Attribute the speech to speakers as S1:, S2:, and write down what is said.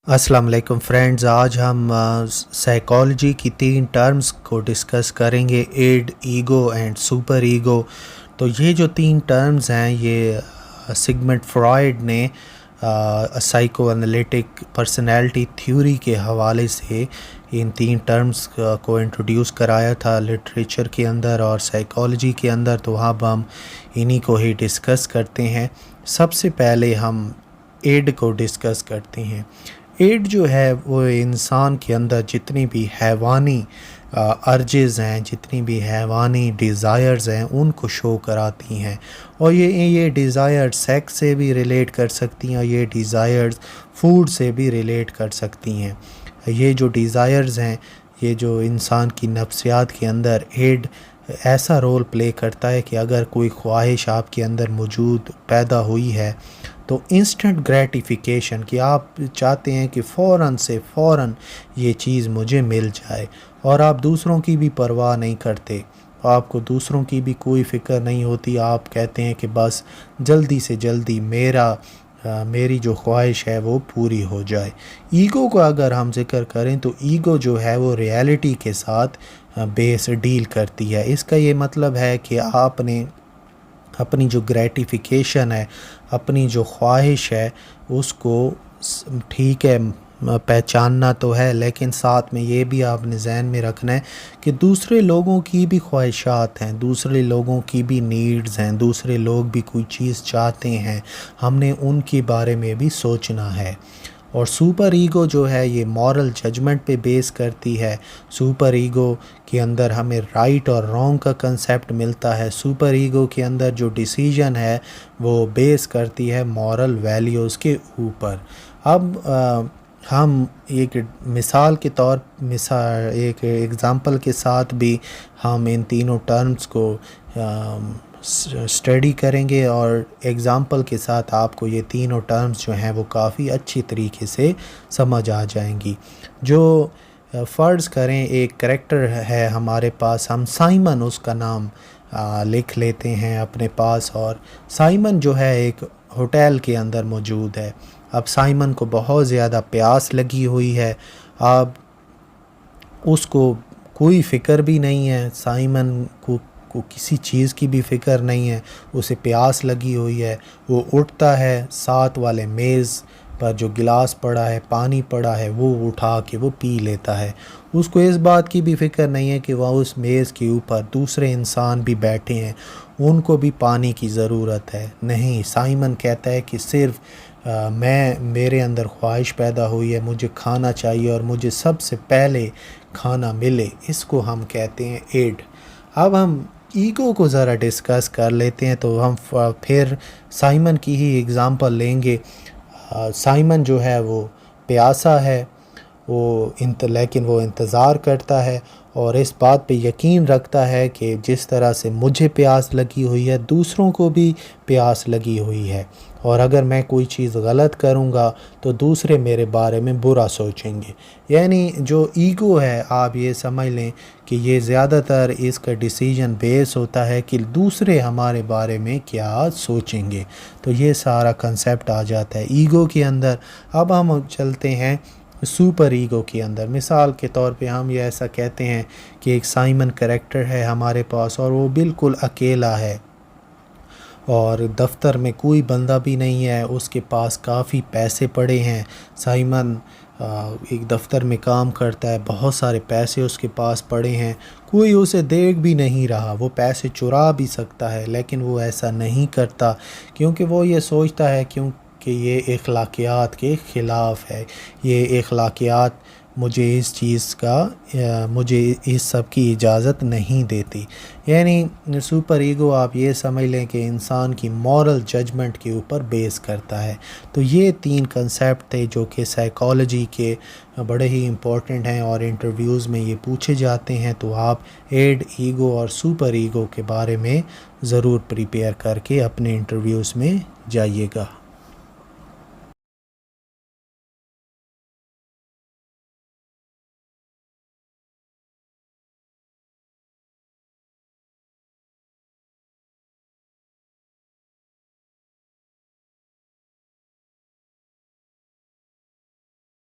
S1: अस्सलाम वालेकुम फ्रेंड्स। आज हम साइकोलॉजी की 3 टर्म्स को डिस्कस करेंगे, id, ego and super ego. तो ये जो 3 टर्म्स हैं ये सिगमंड फ्रॉयड ने साइको एनालिटिक पर्सनैलिटी थ्योरी के हवाले से इन 3 टर्म्स को इंट्रोड्यूस कराया था लिटरेचर के अंदर और साइकोलॉजी के अंदर। तो अब हम इन्हीं को ही डिस्कस करते हैं। सबसे पहले हम एड को डिस्कस करते हैं। एड जो है वो इंसान के अंदर जितनी भी हैवानी अर्जेज़ हैं, जितनी भी हैवानी डिज़ायर्स हैं, उनको शो कराती हैं। और ये डिज़ायर सेक्स से भी रिलेट कर सकती हैं और ये डिज़ायर्स फूड से भी रिलेट कर सकती हैं। ये जो डिज़ायर्स हैं, ये जो इंसान की नफ्सियात के अंदर एड ऐसा रोल प्ले करता है कि अगर कोई ख्वाहिश आपके अंदर मौजूद पैदा हुई है तो इंस्टेंट ग्रेटिफिकेशन, कि आप चाहते हैं कि फ़ौरन से फ़ौरन ये चीज़ मुझे मिल जाए और आप दूसरों की भी परवाह नहीं करते, आपको दूसरों की भी कोई फ़िक्र नहीं होती। आप कहते हैं कि बस जल्दी से जल्दी मेरी जो ख्वाहिश है वो पूरी हो जाए। ईगो को अगर हम ज़िक्र करें तो ईगो जो है वो रियलिटी के साथ बेस डील करती है। इसका ये मतलब है कि आपने अपनी जो ग्रेटिफिकेशन है, अपनी जो ख्वाहिश है, उसको ठीक है पहचानना तो है, लेकिन साथ में ये भी आपने जहन में रखना है कि दूसरे लोगों की भी ख्वाहिशात हैं, दूसरे लोगों की भी नीड्स हैं, दूसरे लोग भी कोई चीज़ चाहते हैं, हमने उनके बारे में भी सोचना है। और सुपर ईगो जो है ये मॉरल जजमेंट पे बेस करती है। सुपर ईगो के अंदर हमें राइट और रॉन्ग का कंसेप्ट मिलता है। सुपर ईगो के अंदर जो डिसीजन है वो बेस करती है मॉरल वैल्यूज़ के ऊपर। अब हम एक एक एग्ज़ाम्पल के साथ भी हम इन तीनों टर्म्स को स्टडी करेंगे और एग्ज़ाम्पल के साथ आपको ये तीनों टर्म्स जो हैं वो काफ़ी अच्छी तरीके से समझ आ जाएंगी। जो फ़र्ज़ करें एक करैक्टर है हमारे पास, हम साइमन उसका नाम लिख लेते हैं अपने पास, और साइमन जो है एक होटल के अंदर मौजूद है। अब साइमन को बहुत ज़्यादा प्यास लगी हुई है। अब उसको कोई फ़िक्र भी नहीं है, साइमन को किसी चीज़ की भी फ़िक्र नहीं है, उसे प्यास लगी हुई है। वो उठता है, साथ वाले मेज़ पर जो गिलास पड़ा है, पानी पड़ा है, वो उठा के वो पी लेता है। उसको इस बात की भी फ़िक्र नहीं है कि वह उस मेज़ के ऊपर दूसरे इंसान भी बैठे हैं, उनको भी पानी की ज़रूरत है। नहीं, साइमन कहता है कि सिर्फ़ मेरे अंदर ख्वाहिश पैदा हुई है, मुझे खाना चाहिए और मुझे सबसे पहले खाना मिले। इसको हम कहते हैं एड। अब हम ईगो को ज़रा डिस्कस कर लेते हैं। तो हम फिर साइमन की ही एग्ज़ाम्पल लेंगे। साइमन जो है वो प्यासा है, लेकिन वो इंतज़ार करता है और इस बात पे यकीन रखता है कि जिस तरह से मुझे प्यास लगी हुई है, दूसरों को भी प्यास लगी हुई है, और अगर मैं कोई चीज़ गलत करूँगा तो दूसरे मेरे बारे में बुरा सोचेंगे। यानी जो ईगो है, आप ये समझ लें कि ये ज़्यादातर इसका डिसीजन बेस होता है कि दूसरे हमारे बारे में क्या सोचेंगे। तो ये सारा कंसेप्ट आ जाता है ईगो के अंदर। अब हम चलते हैं सुपर ईगो के अंदर। मिसाल के तौर पे हम ये ऐसा कहते हैं कि एक साइमन करैक्टर है हमारे पास और वो बिल्कुल अकेला है और दफ्तर में कोई बंदा भी नहीं है, उसके पास काफ़ी पैसे पड़े हैं। साइमन एक दफ़्तर में काम करता है, बहुत सारे पैसे उसके पास पड़े हैं, कोई उसे देख भी नहीं रहा। वो पैसे चुरा भी सकता है लेकिन वो ऐसा नहीं करता क्योंकि वो ये सोचता है क्योंकि ये अखलाकियात के ख़िलाफ़ है। ये अखलाकियात मुझे इस सब की इजाज़त नहीं देती। यानी सुपर ईगो आप ये समझ लें कि इंसान की मॉरल जजमेंट के ऊपर बेस करता है। तो ये 3 कंसेप्ट थे जो कि साइकोलॉजी के बड़े ही इम्पोर्टेंट हैं और इंटरव्यूज़ में ये पूछे जाते हैं। तो आप एड, ईगो और सुपर ईगो के बारे में ज़रूर प्रिपेयर करके अपने इंटरव्यूज़ में जाइएगा।